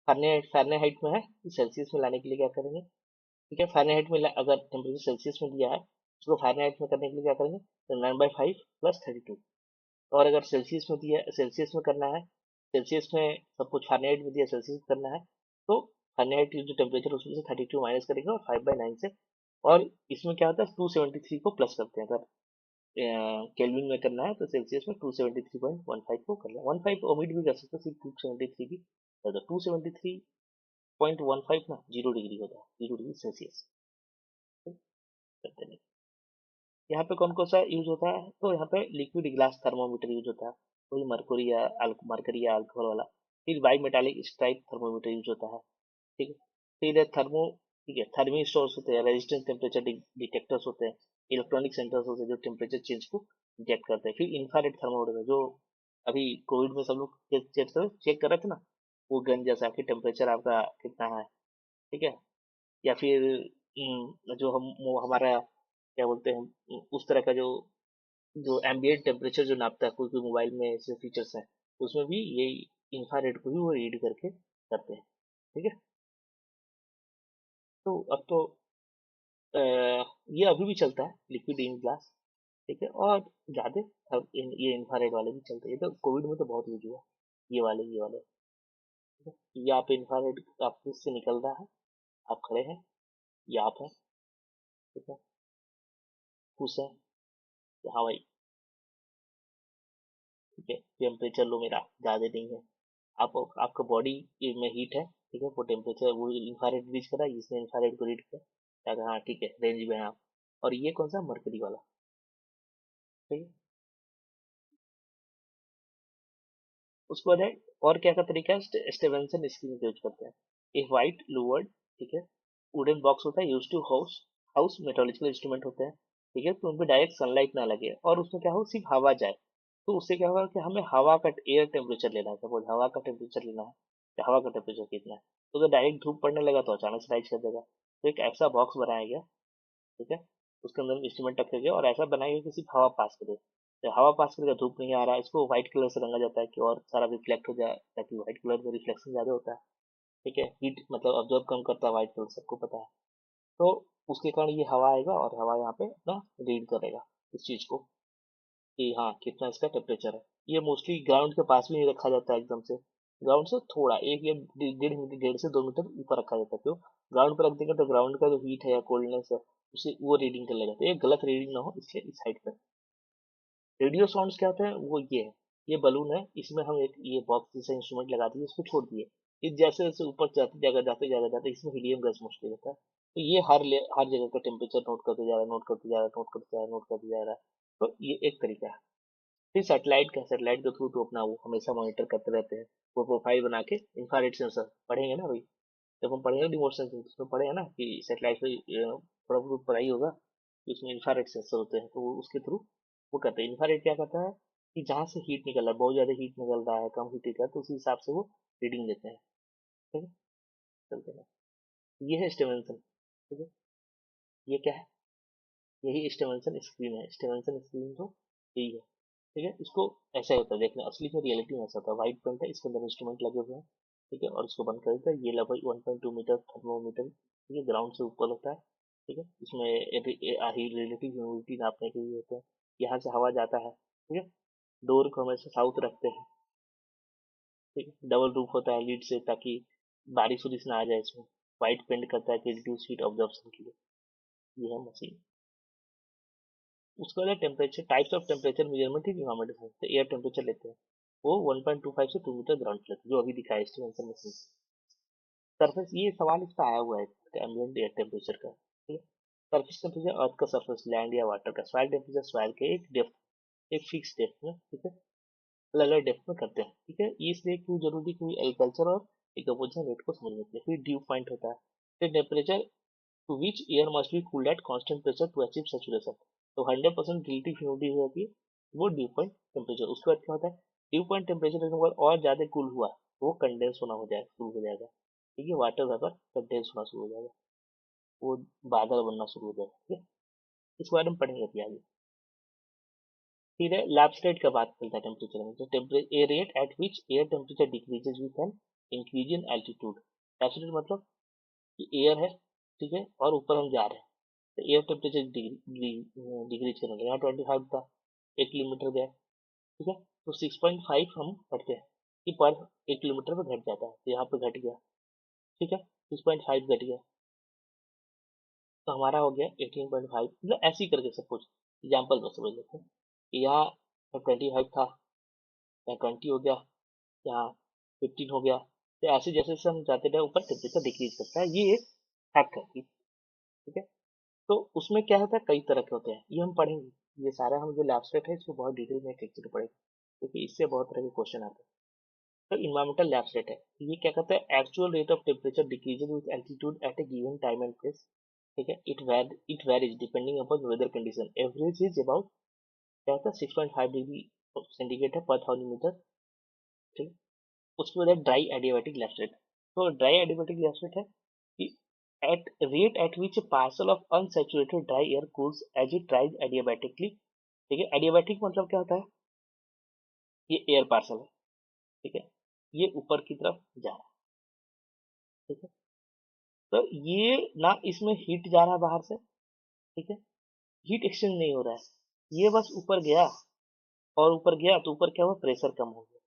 फारेनहाइट में है तो सेल्सियस में लाने के लिए क्या करेंगे, ठीक है। फारेनहाइट में अगर टेम्परेचर सेल्सियस में दिया है, उसको फारेनहाइट में करने के लिए क्या करेंगे, तो 9/5 + 32। और अगर सेल्सियस में दिया, सेल्सियस में करना है, सेल्सियस में सब कुछ फारेनहाइट में दिया, सेल्सियस में करना है, तो फारेनहाइट की जो टेम्परेचर उसमें से 32 माइनस करेंगे और 5/9 से, और इसमें क्या होता है 273 को प्लस करते हैं, अगर केल्विन में करना है तो सेल्सियस में 273.15 को कर लें। 15 ओमिट भी कर सकते हैं, सिर्फ 273 भी। तो 273.15 ना 0 डिग्री होता है, 0 डिग्री सेल्सियस करते हैं। यहाँ पे कौन कौन सा यूज होता है, तो यहाँ पे लिक्विड ग्लास थर्मोमीटर यूज होता है, वही मरकरी या अल्कोहल वाला। फिर by metallic stripe thermometer use होता है। ठीक है। फिर ठीक है, थर्मी स्टोर्स होते हैं, रेजिस्टेंस टेम्परेचर डिटेक्टर्स होते हैं, इलेक्ट्रॉनिक सेंसर्स होते हैं जो टेम्परेचर चेंज को डिटेक्ट करते हैं। फिर इंफ्रारेड थर्मोमीटर है, जो अभी कोविड में सब लोग चेक कर रहे थे ना, वो गन जैसा कि टेम्परेचर आपका कितना है। ठीक है। या फिर जो वो हमारा क्या बोलते हैं, उस तरह का जो जो एम्बिएंट टेम्परेचर जो नापता है, कोई कोई मोबाइल में ऐसे फीचर्स हैं, उसमें भी ये इंफ्रारेड को भी वो रीड करके करते हैं। ठीक है। तो अब तो अ, ये अभी भी चलता है लिक्विड इन ग्लास। ठीक है। और ज्यादा ये इंफ्रारेड वाले भी चलते हैं, ये तो कोविड में तो बहुत यूज हुआ, ये वाले। ठीक है। ये आप इंफ्रारेड आपके से निकल रहा है, आप खड़े हैं, ये आप हैं। ठीक है। खुश है, हाँ भाई। ठीक है। टेम्परेचर लो मेरा ज्यादा नहीं है, आप आपका बॉडी में हीट है। ठीक है। वो टेम्परेचर वो इंफ्रारेड रीच करा, इसने इंफ्रारेड को रीड किया, हाँ ठीक है, रेंज में है आप। और ये कौन सा, मरकरी वाला। ठीक है। उसके बाद है, और क्या का तरीका है, स्टेवेंसन स्क्रीन यूज करते हैं। एक वाइट लोवर्ड, ठीक है, वुडन बॉक्स होता है, use to house house metrological instrument होते हैं। ठीक है। तो उनपे डायरेक्ट सनलाइट ना लगे और उसमें क्या हो, सिर्फ हवा जाए। तो उससे क्या होगा कि हमें हवा का एयर टेम्परेचर लेना है, सपोज हवा का टेम्परेचर लेना है, तो हवा का टेम्परेचर कितना है। तो अगर डायरेक्ट धूप पड़ने लगा तो अचानक से राइज कर देगा। तो एक ऐसा बॉक्स बनाया गया। ठीक है। उसके अंदर इंस्ट्रूमेंट रखे गए और ऐसा बनाया गया कि सिर्फ हवा पास करे, तो हवा पास करेगा, धूप नहीं आ रहा है, इसको व्हाइट कलर से रंगा जाता है कि और सारा रिफ्लेक्ट हो जाए, ताकि व्हाइट कलर में रिफ्लेक्शन ज्यादा होता है। ठीक है। हीट मतलब ऑब्जर्व कम करता है व्हाइट कलर, सबको पता है। तो उसके कारण ये हवा आएगा और हवा यहाँ पे अपना रीड करेगा इस चीज को, कि हाँ कितना इसका टेम्परेचर है। ये मोस्टली ग्राउंड के पास भी नहीं रखा जाता है एकदम से, ग्राउंड से थोड़ा एक या 1.5 मीटर, 1.5 से 2 मीटर ऊपर रखा जाता है। क्यों, ग्राउंड पर रख देंगे तो ग्राउंड का जो हीट है या कोल्डनेस है, उसे वो रीडिंग कर लेगा, तो ये गलत रीडिंग ना हो इसलिए इस साइड पर। रेडियो साउंड्स क्या होते हैं, वो ये है, ये बलून है, इसमें हम एक ये बॉक्स जैसा इंस्ट्रूमेंट लगा दिए, इसको छोड़ दिए, ये जैसे जैसे ऊपर जाते इसमें हीलियम गैस मोस्टली रहता है। तो ये हर जगह का टेम्परेचर नोट करते जा रहा है, नोट करते जा रहा है, नोट करते जा रहा है, नोट करते जा रहा है। तो ये एक तरीका है। फिर सैटेलाइट के थ्रू तो अपना वो हमेशा मॉनिटर करते रहते हैं, वो प्रोफाइल बना के। इंफ्रारेड सेंसर पढ़ेंगे ना भाई, जब हम पढ़ेंगे रिमोट सेंसिंग, उसमें पढ़े हैं ना कि सैटेलाइट पे थोड़ा बहुत पढ़ाई होगा कि उसमें इंफ्रारेड सेंसर होते हैं, तो वो उसके थ्रू वो करते हैं। इंफ्रारेड क्या करता है कि जहाँ से हीट निकल रहा है, बहुत ज्यादा हीट निकल रहा है, कम हीट निकल रहा है, तो उसी हिसाब से वो रीडिंग लेते हैं। ठीक है। चलते हैं। ये है स्टेवेंसन। ठीक है। ये क्या है, यही स्टेवेंसन स्क्रीन है। स्टेवेंसन स्क्रीन तो यही है। ठीक है। इसको ऐसा होता है, देखना असली में रियलिटी में ऐसा होता है, व्हाइट पेंट है, इसके अंदर इंस्ट्रूमेंट लगे हुए हैं। ठीक है। और इसको बंद कर देता है, ये लगभग 1.2 मीटर थर्मोमीटर, ठीक है, ग्राउंड से ऊपर होता है। ठीक है। इसमें रिलेटिव ह्यूमिडिटी नापने के लिए होते हैं। यहाँ से हवा जाता है। ठीक है। डोर को हमेशा साउथ रखते हैं। ठीक है। डबल रूफ होता है लीड से, ताकि बारिश उरिश ना आ जाए इसमें। व्हाइट पेंट करता है कि रिड्यूस हीट ऑब्जॉर्प्शन के लिए। ये है मशीन। उसके बाद temperature, types of temperature measurement he environment में, तो एयर टेम्परेचर लेते हैं, वो 1.25 से 2 मीटर ग्राउंड लेते हैं, जो अभी दिखाया एस्टिमेशन मशीन। सरफेस, ये सवाल इसका आया हुआ है एम्बिएंट एयर टेम्परेचर का। ठीक है। सरफेस टेम्परेचर, अर्थ का सरफेस, लैंड या वाटर का। सॉइल टेम्परेचर, सॉइल के एक डेप्थ, एक फिक्स डेप्थ में, ठीक है, अलग अलग डेप्थ में करते हैं। ठीक है। ये इसलिए क्यों जरूरी, क्योंकि एग्रीकल्चर और डिकम्पोजिशन रेट को समझने के लिए। फिर ड्यू पॉइंट होता है, फिर temperature to which air must be cooled at constant pressure to achieve saturation. तो 100% रिलेटिव ह्यूमिडिटी होती है, वो ड्यू पॉइंट टेम्परेचर। उसके बाद क्या होता है, ड्यू पॉइंट टेम्परेचर के बाद और ज्यादा कूल हुआ, वो कंडेंस होना हो जाए शुरू हो जाएगा। ठीक है। वाटर वेपर कंडेंस होना शुरू हो जाएगा, वो बादल बनना शुरू हो जाएगा। ठीक है। इसके बारे में पढ़ेंगे अभी आगे। फिर है लैप्स रेट का बात करता है टेम्परेचर में, तो temperature a rate at which air temperature decreases with an increase in altitude. Lapse rate मतलब कि एयर है, ठीक है, और ऊपर हम जा रहे हैं, तो एयर टेम्परेचर डिक्रीज करने लगे। यहाँ 25 था, 1 किलोमीटर गया। ठीक है। तो 6.5 हम घटते हैं कि पर 1 किलोमीटर पर घट जाता है, तो यहाँ पे घट गया। ठीक है। 6.5 घट गया, तो हमारा हो गया 18.5, मतलब ऐसे ही करके सब कुछ। एग्जाम्पल में समझ लेते हैं कि यहाँ 25 था, यहाँ 20 हो गया, यहाँ 15 हो गया। तो ऐसे जैसे जैसे हम जाते रहे ऊपर टेम्परेचर डिक्रीज करता है, ये एक फैक्ट है। ठीक है। तो उसमें क्या होता है, कई तरह के होते हैं, ये हम पढ़ेंगे। ये सारा हम जो लैब स्टेट है इसको बहुत डिटेल में एक एक पढ़ेंगे, क्योंकि इससे बहुत तरह के क्वेश्चन आते हैं। तो इन्वायरमेंटल लैब स्टेट है, ये क्या कहता है, actual rate of temperature decreases with altitude at a given time and place. ठीक है। It varies depending upon weather condition. Average is about क्या होता है 6.5 डिग्री सेंटीग्रेड है पर 1000 मीटर। ठीक है। उसके बाद है ड्राई एडियाबैटिक लैब स्टेट। तो ड्राई एडियाबैटिक लैब स्टेट है कि at rate at which a parcel of unsaturated dry air cools as it dries adiabatically। ठीक है। एडियाबैटिक मतलब क्या होता है, ये एयर पार्सल है। ठीक है। ये ऊपर की तरफ जा रहा है। ठीक है। तो ये ना इसमें हीट जा रहा है बाहर से। ठीक है। हीट एक्सचेंज नहीं हो रहा है, ये बस ऊपर गया, और ऊपर गया तो ऊपर क्या हुआ, प्रेशर कम हो गया।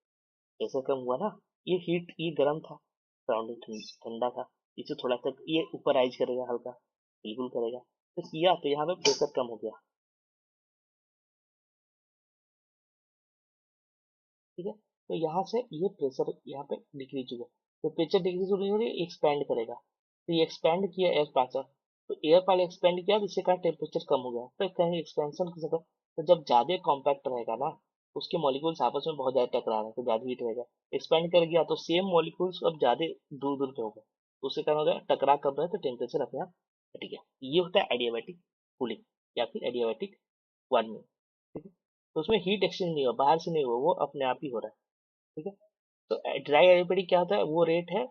प्रेशर कम हुआ ना, ये हीट, ये गर्म था, सराउंडिंग ठंडा था, इसे थोड़ा सा ये ऊपर राइज करेगा, हल्का बिल्कुल करेगा, तो किया तो यहाँ पे प्रेशर कम हो गया। ठीक है। तो यहाँ से ये प्रेशर यहाँ पे डिक्रीज हुआ, तो प्रेशर डिक्रीज होने हो रही एक्सपैंड करेगा, तो ये एक्सपैंड किया एयर पार्सल, तो एयर पार्सल एक्सपैंड किया, जिससे कारण टेम्परेचर कम हो गया। तो कहेंगे एक्सपेंशन की जगह, तो जब ज्यादा कॉम्पैक्ट रहेगा ना, उसके मॉलिक्यूल्स आपस में बहुत ज्यादा टकरा रहे हैं, तो ज्यादा हीट रहेगा। एक्सपैंड कर गया तो सेम मॉलिक्यूल्स अब ज्यादा दूर दूर पे हो गए, तो उसके कारण हो गया टकरा कर रहे, तो टेम्परेचर अपने आप घट गया। ये होता है एडियाबैटिक कूलिंग या फिर एडियाबैटिक वार्मिंग। ठीक है। तो उसमें हीट एक्सचेंज नहीं हुआ, बाहर से नहीं हुआ, वो अपने आप ही हो रहा है। ठीक है। तो ड्राई एडियाबैटिक क्या होता है, वो रेट है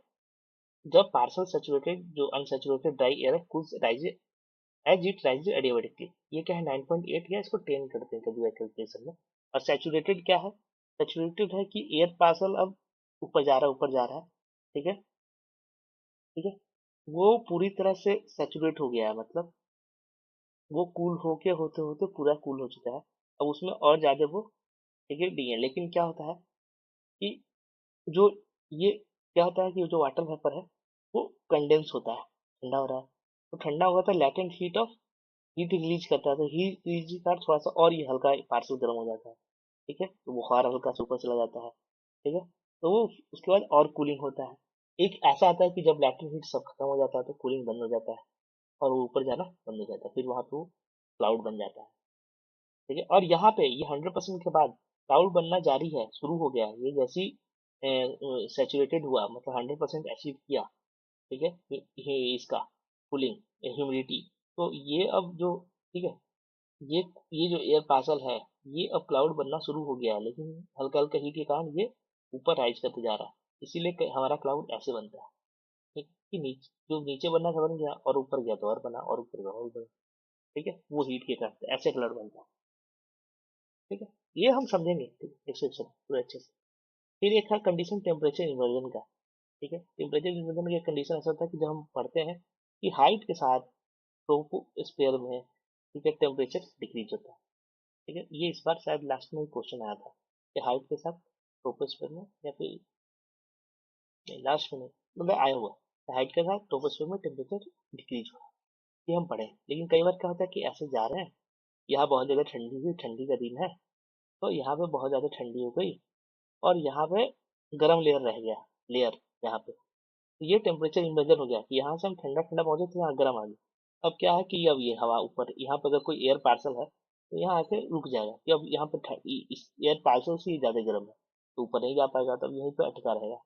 जब पार्सल सैचुरेटेड जो unsaturated dry air cools rise as it rises adiabatically. ये क्या है 9.8, या इसको 10 करते हैं कभी कैलकुलेशन में। और सैचुरेटेड क्या है, सैचुरेटेड है कि एयर पार्सल अब ऊपर जा रहा है, ऊपर जा रहा है। ठीक है। ठीक है। वो पूरी तरह से सैचुरेट हो गया है, मतलब वो कूल होके होते होते पूरा कूल हो चुका है। अब उसमें और ज्यादा वो डिग्रेड नहीं है, लेकिन क्या होता है कि जो ये क्या होता है कि जो वाटर वेपर है वो कंडेंस होता है, ठंडा हो रहा है, तो ठंडा हुआ था latent heat of heat release करता है, तो हीट रिलीज का थोड़ा सा और ये हल्का पार्सल गर्म हो जाता है। ठीक है। तो बुखार हल्का सा ऊपर चला जाता है। ठीक है। तो वो उसके बाद और कूलिंग होता है। एक ऐसा आता है कि जब लैटेंट हीट सब खत्म हो जाता है तो कूलिंग बंद हो जाता है, और वो ऊपर जाना बंद हो जाता है, फिर वहां पे वो क्लाउड बन जाता है। ठीक है। और यहाँ पे ये 100% के बाद क्लाउड बनना जारी है, शुरू हो गया है, ये जैसी सैचुरेटेड हुआ, मतलब 100% अचीव किया। ठीक है। इसका कूलिंग ह्यूमिडिटी, तो ये अब जो, ठीक है, ये ये जो एयर पार्सल है, ये अब क्लाउड बनना शुरू हो गया है, लेकिन हल्का हल्का हीट के कारण ये ऊपर राइज करते जा रहा है, इसीलिए हमारा क्लाउड ऐसे बनता है। ठीक, कि नीचे जो नीचे बनना था बन गया, और ऊपर गया तो और बना, और ऊपर गया और बना। ठीक है। वो हीट के कारण ऐसे क्लाउड बनता है। ठीक है। ये हम समझेंगे, ठीक है, एक से एक पूरे अच्छे से। फिर एक है कंडीशन टेम्परेचर इन्वर्जन का। ठीक है। टेम्परेचर इन्वर्जन की कंडीशन ऐसा होता है कि जब हम पढ़ते हैं कि हाइट के साथ ट्रोपोस्फीयर में, ठीक है, टेम्परेचर डिक्रीज होता है। ठीक है। ये इस बार शायद लास्ट में क्वेश्चन आया था कि हाइट के साथ ट्रोपोस्फीयर में, या फिर लास्ट में नहीं, मतलब आया हुआ हाइट के साथ ट्रोपोस्फीयर में टेम्परेचर डिक्रीज हुआ, ये हम पढ़े। लेकिन कई बार क्या होता है कि ऐसे जा रहे हैं, यहाँ बहुत जगह ठंडी हुई, ठंडी का दिन है, तो यहाँ पे बहुत ज्यादा ठंडी हो गई, और यहाँ पे गर्म लेयर रह गया, लेयर यहाँ पे, तो ये टेम्परेचर इन्वर्जन हो गया कि यहाँ से हम ठंडा ठंडा पहुंचे तो यहाँ गर्म आ गया। अब क्या है कि अब ये हवा ऊपर, यहाँ पर अगर कोई एयर पार्सल है तो यहाँ आके रुक जाएगा, कि अब यहाँ पे इस एयर पार्सल से ही ज्यादा गर्म है, तो ऊपर नहीं जा पाएगा, तब यहीं पे अटका रहेगा।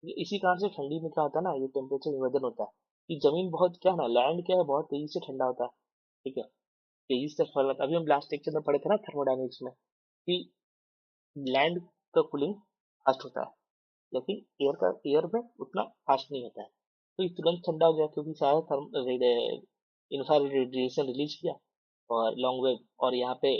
इसी कारण से ठंडी में क्या होता है ना, ये टेम्परेचर इन्वर्जन होता है कि जमीन बहुत क्या है ना, लैंड क्या है, बहुत तेजी से ठंडा होता है। ठीक है। तेजी से फैलता, अभी हम लास्ट लेक्चर में पढ़े थे ना थर्मोडायनेमिक्स में, कि लैंड का कूलिंग फास्ट होता है, लेकिन एयर में उतना फास्ट नहीं होता है। तो ये तुरंत ठंडा हो गया, क्योंकि सारा इंफ्रारेड रेडिएशन रिलीज किया, और लॉन्ग वेव, और यहाँ पे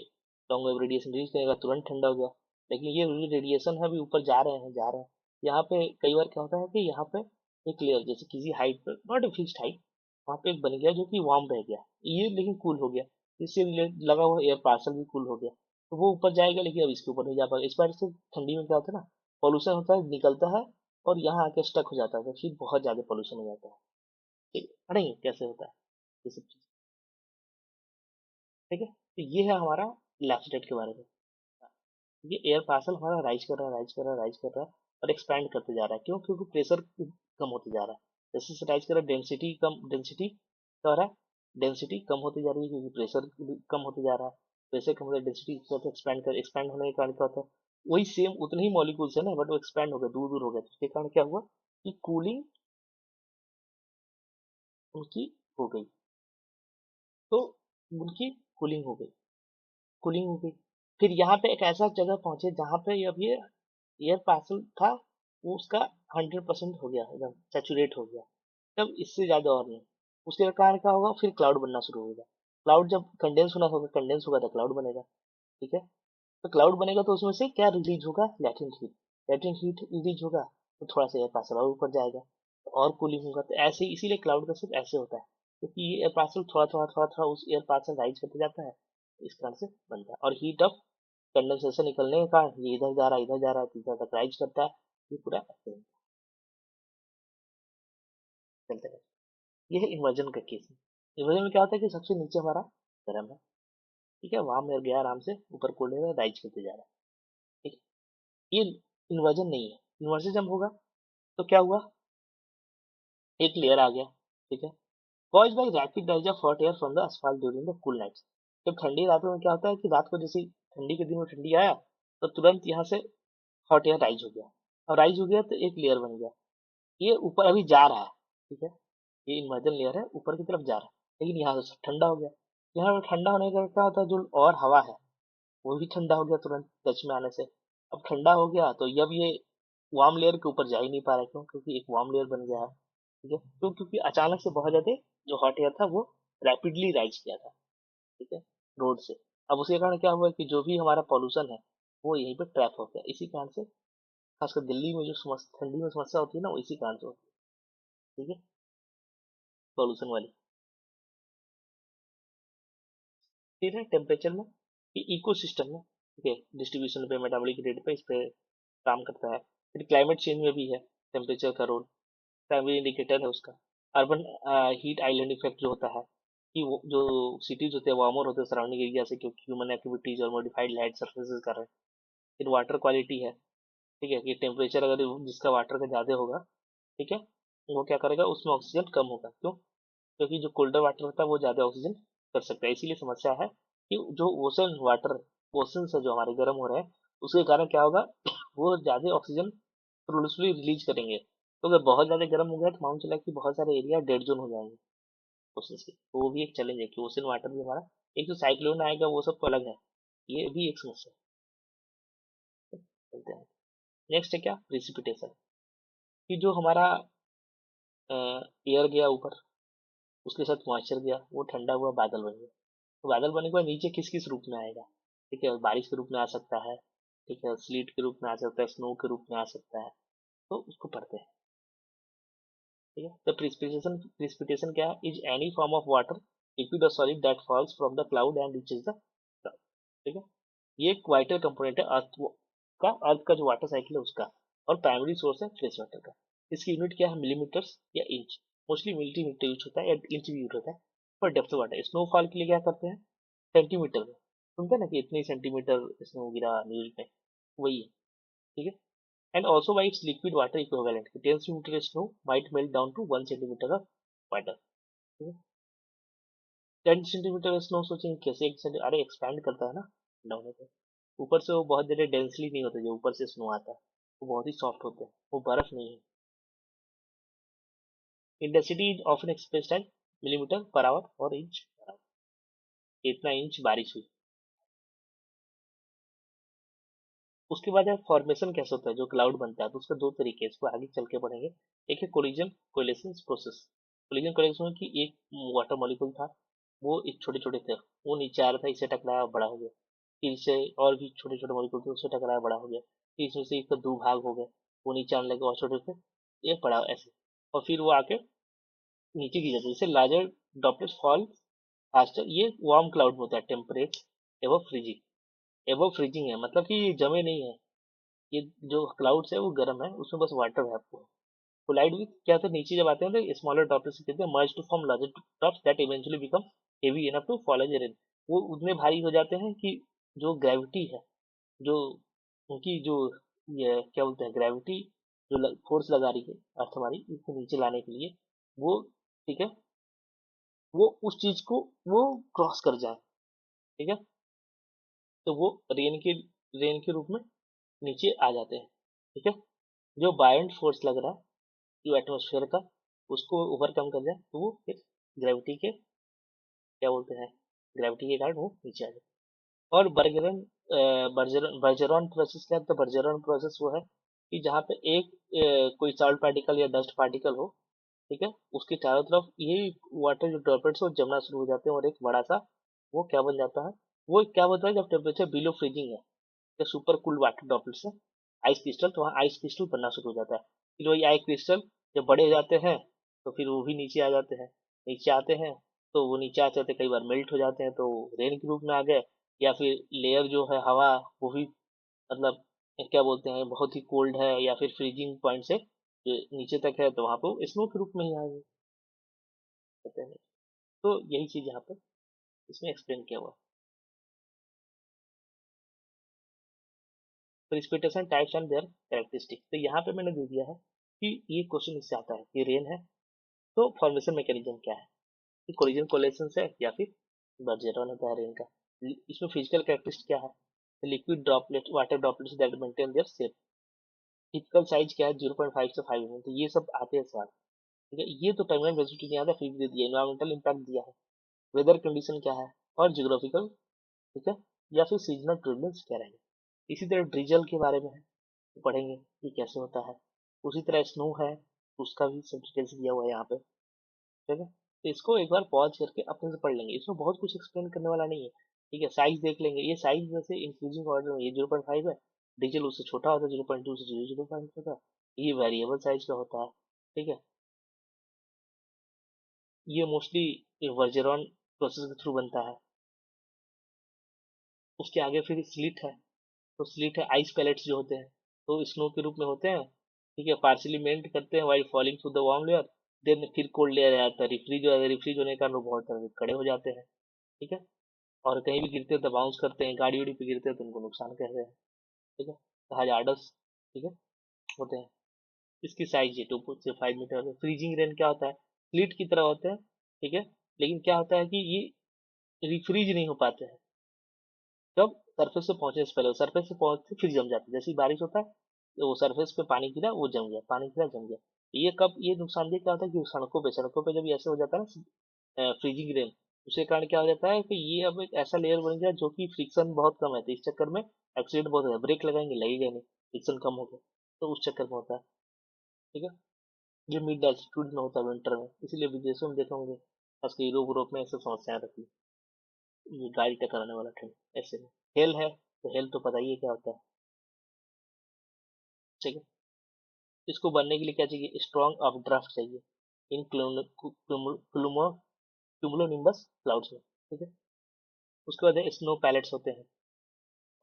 लॉन्ग वेव रेडिएशन रिलीज करेगा, तुरंत ठंडा हो गया। लेकिन ये रेडिएशन है अभी ऊपर जा रहे हैं, जा रहे हैं। यहाँ पे कई बार क्या होता है कि यहाँ पे एक लेयर, जैसे किसी हाइट पर, नॉट ए फिक्स्ड हाइट, वहाँ पे एक बन गया जो कि वार्म रह गया, ये लेकिन कूल हो गया, इससे लगा हुआ एयर पार्सल भी कूल हो गया, तो वो ऊपर जाएगा, लेकिन अब इसके ऊपर नहीं जा पाएगा। इस बार से ठंडी में क्या होता है ना, पॉल्यूशन होता है, निकलता है, और यहाँ आके स्टक हो जाता है, तो फिर बहुत ज्यादा पॉल्यूशन हो जाता है। ठीक है, पढ़ेंगे कैसे होता है ये सब चीज। ठीक है। तो ये है हमारा लेफ्ट स्टेट के बारे में। ये एयर पार्सल हमारा राइज कर रहा है, राइज कर रहा है, राइज कर रहा है और एक्सपैंड करते जा रहा है। क्यों? क्योंकि प्रेशर कम होते जा रहा है। जैसे जैसे राइज कर रहा है, डेंसिटी क्या हो रहा है? डेंसिटी कम होती जा रही है क्योंकि प्रेशर कम होते जा रहा है। प्रेशर कम होता है, डेंसिटी एक्सपैंड होने के कारण क्या होता है? वही सेम उतने ही मॉलिक्यूल्स है ना, बट वो एक्सपैंड हो गए, दूर दूर हो गए। तो इसके कारण क्या हुआ कि कूलिंग उनकी हो गई। तो उनकी कूलिंग हो गई, कूलिंग हो गई। फिर यहाँ पे एक ऐसा जगह पहुंचे जहाँ पे अब ये एयर पार्सल था, वो उसका 100% हो गया, एकदम सैचुरेट हो गया। तब इससे ज्यादा और नहीं। उसके कारण क्या होगा? फिर क्लाउड बनना शुरू होगा। क्लाउड जब कंडेंस होना होगा, कंडेंस होगा तो क्लाउड बनेगा। ठीक है। तो क्लाउड बनेगा तो उसमें से क्या रिलीज होगा? Latent heat. Latent heat release होगा तो थोड़ा सा एयर पार्सल और ऊपर जाएगा, तो और कूलिंग होगा। तो ऐसे ही इसीलिए क्लाउड का सिर्फ ऐसे होता है, क्योंकि ये एयर पार्सल थोड़ा थोड़ा उस एयर पार्सल राइज करते जाता है, तो इस कारण से बनता है। और हीट ऑफ कंडेंसेशन निकलने के कारण ये इधर जा रहा है, इधर जा रहा है, इधर तक राइज करता है। ये पूरा ऐसे चलता है। ये है इन्वर्जन का केस। इन्वर्जन में क्या होता है कि सबसे नीचे हमारा गर्म है, ठीक है, वहां में गया आराम से, ऊपर कोल्ड है, राइज करते जा रहा है। ठीक है। ये इन्वर्जन नहीं है। इन्वर्जन जब होगा तो क्या हुआ? एक लेयर आ गया। ठीक है। Caused by rapid rise of hot air from the asphalt during the cool nights. जब ठंडी रातों में क्या होता है कि रात को जैसे ठंडी के दिन में ठंडी आया, तो तुरंत यहाँ से हॉट एयर राइज हो गया। और राइज हो गया तो एक लेयर बन गया। ये ऊपर अभी जा रहा है। ठीक है। ये इन्वर्जन लेयर है, ऊपर की तरफ जा रहा है, लेकिन यहाँ से ठंडा हो गया। यहाँ पर ठंडा होने का क्या होता है? जो और हवा है वो भी ठंडा हो गया तुरंत टच में आने से। अब ठंडा हो गया तो अब ये वार्म लेयर के ऊपर जा ही नहीं पा रहा है। क्यों? क्योंकि एक वार्म लेयर बन गया है। ठीक है। तो क्योंकि अचानक से बहुत ज्यादा जो हॉट एयर था वो रैपिडली राइज किया था। ठीक है। रोड से। अब उसके कारण क्या हुआ कि जो भी हमारा पॉल्यूशन है वो यहीं पे ट्रैप हो गया। इसी कारण से खासकर दिल्ली में जो समस्या, ठंडी में समस्या होती है ना, वो इसी कारण से होती है। ठीक है। पॉल्यूशन वाली। फिर है टेम्परेचर में, कि इकोसिस्टम में, ठीक है, डिस्ट्रीब्यूशन पे, मेटाबॉलिक रेट पे, इस पे काम करता है। फिर क्लाइमेट चेंज में भी है टेम्परेचर का रोल, प्राइमरी इंडिकेटर है उसका। अर्बन हीट आइलैंड इफेक्ट जो होता है, कि वो जो सिटीज होते हैं वार्मर होते हैं सराउंडिंग एरिया से, क्योंकि ह्यूमन एक्टिविटीज और मॉडिफाइड लाइट सर्फेसेस कर रहे हैं। फिर वाटर क्वालिटी है। ठीक है, कि टेम्परेचर अगर जिसका वाटर का ज़्यादा होगा, ठीक है, वो क्या करेगा? उसमें ऑक्सीजन कम होगा। क्यों? क्योंकि जो कोल्डर वाटर होता है वो ज़्यादा ऑक्सीजन कर सकता है। इसीलिए समस्या है कि जो ओशन वाटर, ओशन से जो हमारे गर्म हो रहे हैं, उसके कारण क्या होगा? वो ज़्यादा ऑक्सीजन प्रोड्यूसली रिलीज करेंगे। तो अगर बहुत ज़्यादा गर्म हो गया तो मान चला कि बहुत सारे एरिया डेड जोन हो जाएंगे ओशन से। तो वो भी एक चैलेंज है कि ओशन वाटर भी हमारा, एक जो साइक्लोन आएगा वो सब तो अलग है, ये भी एक समस्या है। चलते हैं। नेक्स्ट है क्या? प्रिसिपिटेशन। कि जो हमारा एयर गया ऊपर, उसके साथ मॉइस्चर गया, वो ठंडा हुआ बादल बन गया। तो बादल बनने के बाद नीचे किस किस रूप में आएगा? ठीक है, बारिश के रूप में आ सकता है, ठीक है, स्लीट के रूप में आ सकता है, स्नो के रूप में आ सकता है। तो उसको पढ़ते हैं। ठीक है। तो प्रिसिपिटेशन क्या है? Is any form of water, liquid और solid, that falls from the cloud and reaches the cloud. ठीक है। ये एक वाइटल कंपोनेंट है अर्थ का जो वाटर साइकिल है उसका, और प्राइमरी सोर्स है फ्रेश वाटर का। इसकी यूनिट क्या है? मिलीमीटर्स या इंच। मोस्टली मिलीमीटर यूज होता है या इंच भी यूज होता है। पर डेप्थ वाटर, स्नोफॉल के लिए क्या करते हैं? सेंटीमीटर में सुनते हैं ना, कि इतने सेंटीमीटर स्नो गिरा न्यूज में, वही है। ठीक है। And also by its liquid water equivalent, 10 centimeter snow might melt down to 1 centimeter of water. 10 centimetre snow सोचेंगे कैसे? एक सेंटी, अरे एक्सपैंड करता है ना ठंडा होने पे। ऊपर से वो बहुत ज्यादा डेंसली नहीं होता, जो ऊपर से स्नो आता है वो बहुत ही सॉफ्ट होते हैं, वो बर्फ नहीं है। In density is often expressed as millimetre per hour और इंच पर आवर। इतना इंच बारिश हुई। उसके बाद है फॉर्मेशन कैसे होता है, जो क्लाउड बनता है, तो उसके दो तरीके हैं, इसको आगे चल के पढ़ेंगे। एक है collision coalition process. Collision coalition की एक वाटर मॉलिक्यूल था, वो एक छोटे छोटे थे, वो नीचे आ रहा था, इससे टकराया बड़ा हो गया। फिर इससे और भी छोटे छोटे मॉलिक्यूल थे, उससे टकराया बड़ा हो गया। फिर इसमें से इसका दो भाग हो गए, वो नीचे आने लगे और छोटे थे, एक बड़ा ऐसे। और फिर वो आके नीचे गिर जाते, जैसे लार्जर ड्रॉपलेट्स फॉल फास्टर। ये वार्म क्लाउड में होता है, टेम्परेट एवं फ्रीजिंग। एवं फ्रीजिंग है मतलब कि ये जमे नहीं है। ये जो क्लाउड्स है वो गर्म है, उसमें बस वाटर है आपको। कोलाइड विथ क्या होता है? नीचे जब आते हैं तो स्मॉलर ड्रॉप्लेट्स कहते हैं merge to form larger drops that eventually become heavy enough to fall as rain. वो उतने भारी हो जाते हैं कि जो ग्रेविटी है, जो उनकी जो ये क्या बोलते हैं ग्रेविटी, जो फोर्स लगा रही है अर्थ हमारी इसको नीचे लाने के लिए, वो ठीक है, वो उस चीज को वो क्रॉस कर जाए। ठीक है, तो वो रेन के रूप में नीचे आ जाते हैं। ठीक है, जो बायोंट फोर्स लग रहा है जो एटमोसफेयर का, उसको ओवरकम कर जाए तो वो फिर ग्रेविटी के क्या बोलते हैं, ग्रेविटी के कारण वो नीचे आ जाए। और बर्जरॉन प्रोसेस क्या है? तो बर्जरॉन प्रोसेस वो है कि जहाँ पे एक कोई सॉल्ट पार्टिकल या डस्ट पार्टिकल हो, ठीक है, उसके चारों तरफ ये वाटर जो ड्रॉपलेट्स वो जमना शुरू हो जाते हैं, और एक बड़ा सा वो क्या बन जाता है, वो क्या होता है जब टेम्परेचर बिलो फ्रीजिंग है, या सुपर कूल वाटर ड्रॉपलेट्स है, आइस क्रिस्टल, तो वहाँ आइस क्रिस्टल बनना शुरू हो जाता है। फिर वही आइस क्रिस्टल जब बड़े हो जाते हैं तो फिर वो भी नीचे आ जाते हैं। नीचे आते हैं तो वो नीचे आते आते कई बार मेल्ट हो जाते हैं, तो रेन के रूप में आ गए। या फिर लेयर जो है हवा, वो भी मतलब क्या बोलते हैं बहुत ही कोल्ड है या फिर फ्रीजिंग पॉइंट से नीचे तक है, तो वहां पे स्नो के रूप में ही आएंगे, पता नहीं। तो यही चीज यहाँ पर इसमें एक्सप्लेन किया हुआ। Precipitation types and there characteristic, तो यहाँ पे मैंने दे दिया है कि ये क्वेश्चन इससे आता है कि रेन है तो फॉर्मेशन मैकेनिज्म क्या है, कि कोलिजन कोलेशन है या फिर बर्जेरॉन होता है रेन का। इसमें फिजिकल कैरेक्टरिस्टिक क्या है? Liquid droplet water droplets that maintain their shape. Typical size क्या है? 0.5 से 5 mm। तो ये सब आते हैं सवाल। ठीक है, ये तो टर्मिनल वेलोसिटी नहीं आता, फिर भी दे दिया। एनवायरमेंटल इम्पैक्ट दिया है। वेदर कंडीशन क्या है? और जियोग्राफिकल, ठीक है, या फिर सीजनल ट्रेंड्स क्या रहेंगे। इसी तरह ड्रिजल के बारे में है, तो पढ़ेंगे कि कैसे होता है। उसी तरह स्नो है, उसका भी सब डिटेल्स दिया हुआ है यहाँ पे। ठीक है, तो इसको एक बार पॉज करके अपने से पढ़ लेंगे, इसमें बहुत कुछ एक्सप्लेन करने वाला नहीं है। ठीक है, साइज देख लेंगे, ये साइज वैसे इंक्रीजिंग ऑर्डर में, ये 0.5 है, डीजल उससे छोटा होता है, 0.2 से 0.5 होता है, ये वेरिएबल साइज का होता है। ठीक है, ये मोस्टली वर्जेरॉन प्रोसेस के थ्रू बनता है। उसके आगे फिर स्लिट है, तो स्लिट है आइस पैलेट्स जो होते हैं, तो स्नो के रूप में होते हैं। ठीक है, पार्शियली मेल्ट करते हैं while falling through the warm layer, then फिर कोल्ड लेयर आता है, रिफ्रीज होने के कारण वो बहुत तरह से खड़े हो जाते हैं। ठीक है, और कहीं भी गिरते हैं तो बाउंस करते हैं, गाड़ी उड़ी पे गिरते हैं तो उनको नुकसान कहते हैं। ठीक है, तो हजार्डस, ठीक है, होते हैं। इसकी साइज है 2 से 5 मीटर। फ्रीजिंग रेन क्या होता है? स्लिट की तरह होते हैं। ठीक है, लेकिन क्या होता है कि ये रिफ्रीज नहीं हो पाते हैं, जब सरफेस से पहुंचने से पहले, सरफेस से पहुंचते फिर जम जाते हैं। जैसे ही बारिश होता है तो वो सरफेस पे पानी गिरा, वो जम गया, पानी गिरा जम गया। ये कब ये नुकसानदेह क्या होता है कि सड़कों पे जब ये ऐसे हो जाता है ना फ्रीजिंग रेन, उसके कारण क्या हो जाता है कि ये अब एक ऐसा लेयर बन गया जो कि फ्रिक्शन बहुत कम है, तो इस चक्कर में एक्सीडेंट बहुत होता है। ब्रेक लगाएंगे लगेगा नहीं, फ्रिक्शन कम हो गया, तो उस चक्कर में होता है। ठीक है, ये मिड एल्टीट्यूड में होता है विंटर में, इसीलिए विदेशों में देखे होंगे खास कर यूरोप यूरोप में ऐसे समस्याएं रहती है, ये गाड़ी टकराने वाला ठंड ऐसे में। हेल है, तो हेल तो पता ही है क्या होता है। ठीक है, इसको बनने के लिए क्या चाहिए? स्ट्रॉन्ग ऑफ ड्राफ्ट चाहिए इन क्यूमुलोनिम्बस क्लाउड्स में। ठीक है, उसके बाद स्नो पैलेट्स होते हैं,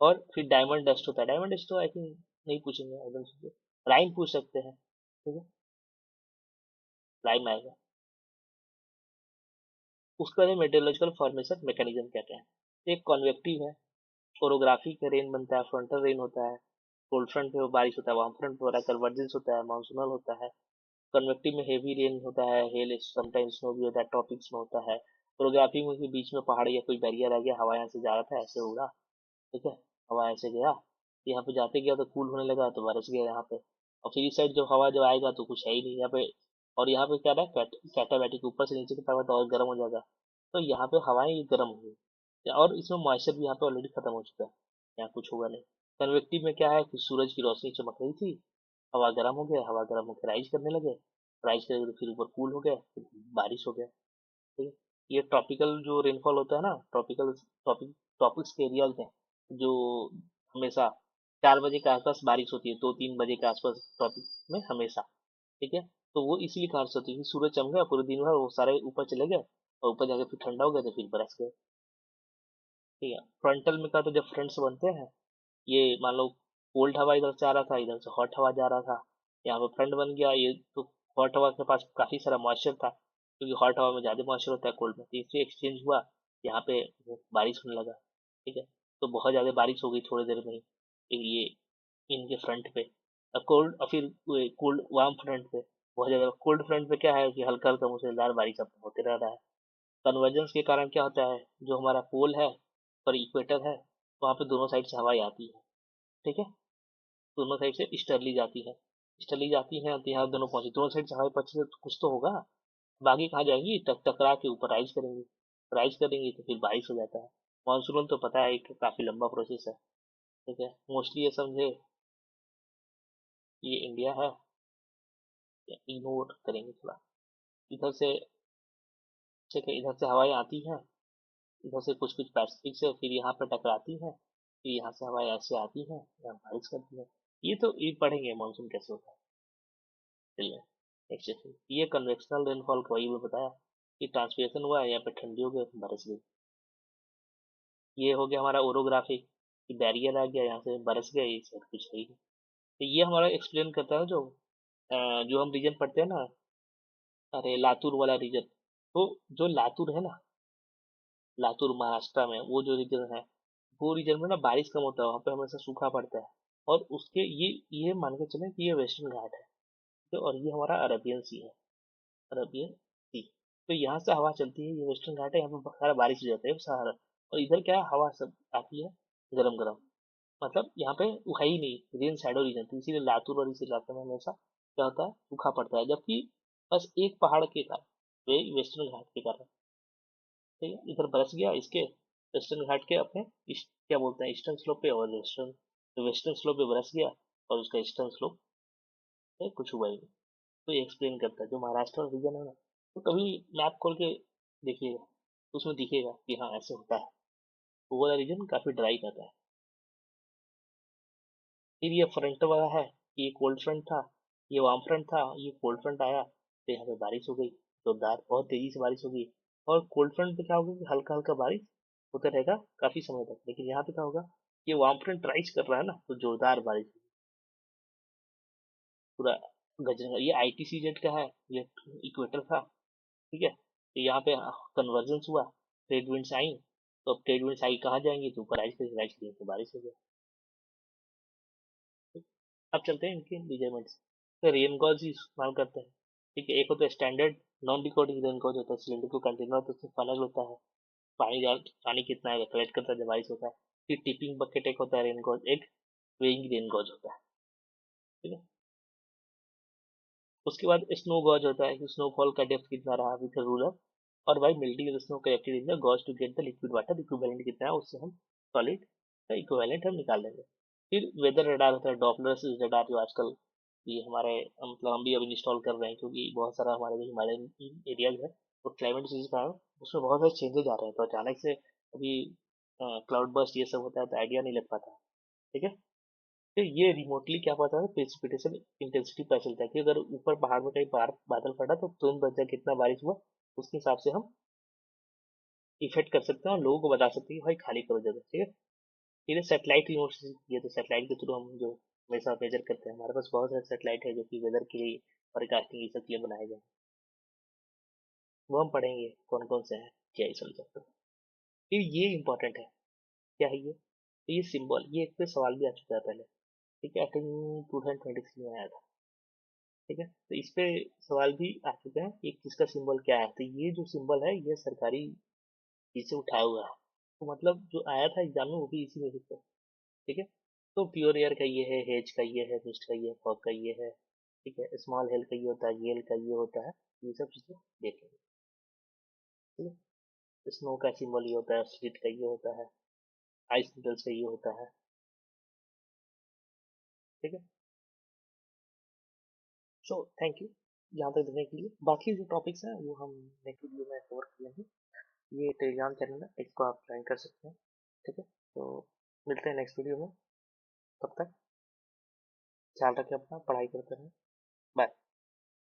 और फिर डायमंड डस्ट होता है। डायमंड डस्ट तो आई थिंक नहीं पूछेंगे, आई डोंट थिंक। राइम पूछ सकते हैं। ठीक है, राइम आएगा। उसके बाद मेटेरोलॉजिकल फॉर्मेशन मैकेनिज्म कहते हैं। एक कॉन्वेक्टिव है, ओरोग्राफी का रेन बनता है, फ्रंटल रेन होता है, कोल्ड फ्रंट पे बारिश होता है, वार्म फ्रंट पे हो रहा है, कन्वर्जेंस होता है, मानसूनल होता है। कन्वेक्टिव में हेवी रेन होता है, हेल समटाइम्स स्नो भी होता है, ट्रॉपिक्स में होता है। ओरोग्राफी में के बीच में पहाड़ या कोई बैरियर आ गया, हवा यहाँ से जा रहा था ऐसे उड़ा, ठीक है, हवा ऐसे गया, यहाँ पे जाते गया तो कूल होने लगा तो बरस गया यहाँ पे। और फिर इस साइड जब हवा जब आएगा तो कुछ है ही नहीं यहाँ पे। और यहाँ पे क्या रहा है, कैटाबैटिक, ऊपर से नीचे की तरफ तो और गर्म हो जाएगा, तो यहाँ पे हवाएं ये गर्म हो गई, और इसमें मॉइस्चर भी यहाँ पे ऑलरेडी खत्म हो चुका है, यहाँ कुछ होगा नहीं। कन्वेक्टिव में क्या है कि सूरज की रोशनी चमक रही थी, हवा गर्म हो गया, हवा गर्म होकर राइज करने लगे, राइज करके तो फिर ऊपर कूल हो गया, फिर बारिश हो गया। ठीक है, ये ट्रॉपिकल जो रेनफॉल होता है ना, ट्रॉपिक्स के एरियाज में जो हमेशा 4 बजे के आसपास बारिश होती है, 2-3 बजे के आसपास ट्रॉपिक में हमेशा। ठीक है, तो वो इसीलिए कहा होती है कि सूरज चम गया पूरे दिन भर, वो सारे ऊपर चले गए, और ऊपर जाके फिर ठंडा हो गया तो फिर बरस गए। ठीक है, फ्रंटल में कहा तो जब फ्रंट्स बनते हैं, ये मान लो कोल्ड हवा इधर से आ रहा था, इधर से हॉट हवा जा रहा था, यहाँ पे फ्रंट बन गया, ये तो हॉट हवा के पास काफी सारा मॉइस्चर था, क्योंकि हॉट हवा में ज्यादा मॉइस्चर होता है कोल्ड में, तो इससे एक्सचेंज हुआ, यहाँ पे बारिश होने लगा, ठीक है। तो बहुत ज़्यादा बारिश हो गई थोड़ी देर में ही, ये इनके फ्रंट पे। अब कोल्ड, और फिर कोल्ड वार्म फ्रंट पे बहुत ज़्यादा। कोल्ड फ्रंट पे क्या है कि हल्का हल्का मूसलाधार बारिश अब होते रह रहा है। कन्वर्जेंस के कारण क्या होता है, जो हमारा पोल है और इक्वेटर है, वहाँ पे दोनों साइड से हवाएं आती है, ठीक है। दोनों साइड से ईस्टर्ली जाती है, ईस्टर्ली जाती है तो यहाँ दोनों पहुंची, दोनों साइड से हवाएं पहुंची तो कुछ तो होगा। बाकी कहाँ जाएंगी, टकरा के ऊपर राइज करेंगी, राइज करेंगी तो फिर बारिश हो जाता है। मानसून तो पता है एक काफी लंबा प्रोसेस है, ठीक है। मोस्टली ये समझे ये इंडिया है, इग्नोर करेंगे थोड़ा। इधर से, ठीक है, इधर से हवाएं आती हैं, इधर से कुछ कुछ पैसिफिक से, फिर यहाँ पे टकराती हैं, फिर यहाँ से हवाएं ऐसे आती हैं, यहाँ बारिश करती है। ये पढ़ेंगे मानसून कैसे होता है। चलिए नेक्स्ट क्वेश्चन, ये कन्वेक्शनल रेनफॉल का वही मैं बताया कि ट्रांसपिरेशन हुआ, यहाँ पे ठंडी हो गई, बारिश गई। ये हो गया हमारा ओरोग्राफी, कि बैरियर आ गया, यहाँ से बरस गया, ये सब कुछ है ही। तो ये हमारा एक्सप्लेन करता है जो हम रीजन पढ़ते हैं ना, अरे लातूर वाला रीजन। तो जो लातूर है ना, लातूर महाराष्ट्र में वो जो रीजन है, वो रीजन में ना बारिश कम होता है, वहाँ पे हमेशा सूखा पड़ता है। और उसके ये मान के चले कि ये वेस्टर्न घाट है, तो और ये हमारा अरबियन सी है, अरबियन सी। तो यहाँ से हवा चलती है, ये वेस्टर्न घाट है, यहाँ पे सारा बारिश हो जाता है सहारा। और इधर क्या है, हवा सब आती है गरम गरम। मतलब यहाँ पे वो है ही नहीं, रेन शैडो रीजन, तो इसीलिए लातूर और इस इलाके में हमेशा क्या होता है, सूखा पड़ता है। जबकि बस एक पहाड़ के कारण, वे वेस्टर्न घाट के कारण, ठीक है, इधर बरस गया इसके वेस्टर्न घाट के अपने क्या बोलते हैं, ईस्टर्न स्लोप पे, और वेस्टर्न स्लोप पे बरस गया, और उसका ईस्टर्न स्लोप पे कुछ हुआ ही नहीं। तो ये एक्सप्लेन करता है जो महाराष्ट्र रीजन है ना, तो कभी मैप खोल के देखिएगा, तो उसमें दिखेगा कि हाँ ऐसे होता है। वो वाला रीजन काफी ड्राई रहता है। फिर ये फ्रंट वाला है, ये कोल्ड फ्रंट था, ये वार्म फ्रंट था, ये कोल्ड फ्रंट आया तो यहाँ पे बारिश हो गई, जोरदार बहुत तेजी से बारिश हो गई। और कोल्ड फ्रंट पे क्या होगा कि हल्का हल्का बारिश होता रहेगा काफी समय तक। लेकिन यहाँ पे क्या होगा, ये वार्म फ्रंट राइज कर रहा है ना, तो जोरदार बारिश होगी, पूरा गजर। ये ITCZ का है, ये इक्वेटर था, ठीक है। तो यहाँ पे कन्वर्जेंस हुआ, ट्रेड विंड्स आई, तो अब ट्रेड विंड्स आई कहाँ जाएंगी, तो ऊपर राइज करेंगे तो बारिश हो गया। अब चलते हैं इनके मेजरमेंट्स। तो रेन गॉज इस्तेमाल करते हैं, ठीक है। एक होता है standard non recording rain gauge, होता है सिलिंड्रिकल कंटेनर, तो उसमें फनल होता है, पानी कितना है कलेक्ट करता है जब बारिश होता है। फिर टिपिंग बकेट एक होता है रेन गॉज, एक वेइंग रेन गॉज होता है, ठीक है। उसके बाद स्नो गॉज होता है कि स्नोफॉल का डेप्थ कितना रहा विथ रूलर, और by melting snow collected in the gauge to get the liquid water equivalent कितना है, उससे हम सॉलिड का इक्विवेलेंट हम निकाल लेंगे। फिर वेदर रडार होता है, डॉपलर रडार जो आजकल ये हमारे मतलब हम भी अभी इंस्टॉल कर रहे हैं, क्योंकि बहुत सारा हमारे जो हिमालयन एरियाज है और क्लाइमेट चेंज का है, उसमें बहुत सारे चेंजेस आ रहे हैं, तो अचानक से अभी क्लाउड बर्स्ट ये सब होता है तो आइडिया नहीं लग पाता, ठीक है। फिर ये रिमोटली क्या पता है, प्रेसिपिटेशन इंटेंसिटी पता चलता है कि अगर ऊपर पहाड़ में कहीं बादल फटा तो तुरंत बच जाए कितना बारिश हुआ, उसके हिसाब से हम इफेक्ट कर सकते हैं और लोगों को बता सकते हैं कि भाई खाली करो जगह, ठीक है। फिर सैटेलाइट रिमोट, ये तो सैटेलाइट के थ्रू हम जो हमेशा मेजर करते हैं, हमारे पास बहुत सारे सैटेलाइट है जो कि वेदर के लिए फोरकास्टिंग ये सब के लिए बनाए गए हैं। वो हम पढ़ेंगे कौन कौन से हैं, क्या ही समझ सकते हैं। फिर ये इंपॉर्टेंट है, क्या है ये, तो ये सिंबल, ये एक पे सवाल भी आ चुका है पहले, ठीक है, आई थिंक 2023 में आया था, ठीक है। तो इस पे सवाल भी आ चुके हैं कि किसका सिंबल क्या है, तो ये जो सिंबल है ये सरकारी चीज से उठाया हुआ है। तो मतलब जो आया था एग्जाम में वो भी इसी में से था, ठीक है। तो प्योर एयर का ये है, हेज का ये है, मिस्ट का ये है, फॉग का ये है, ठीक है। स्मॉल हेल का ये होता है, येल का ये होता है, ये सब चीजें देखेंगे, ठीक है। स्नो का सिंबल ये होता है, स्लिट का ये होता है, आइस नीडल्स का ये होता है, ठीक है। सो थैंक यू यहाँ तक देखने के लिए। बाकी जो टॉपिक्स हैं वो हम नेक्स्ट वीडियो में कवर कर लेंगे। ये टेलीग्राम चैनल है, इसको आप ज्वाइन कर सकते हैं, ठीक है। तो मिलते हैं नेक्स्ट वीडियो में, तब तक ख्याल रखें अपना, पढ़ाई करते रहें, बाय।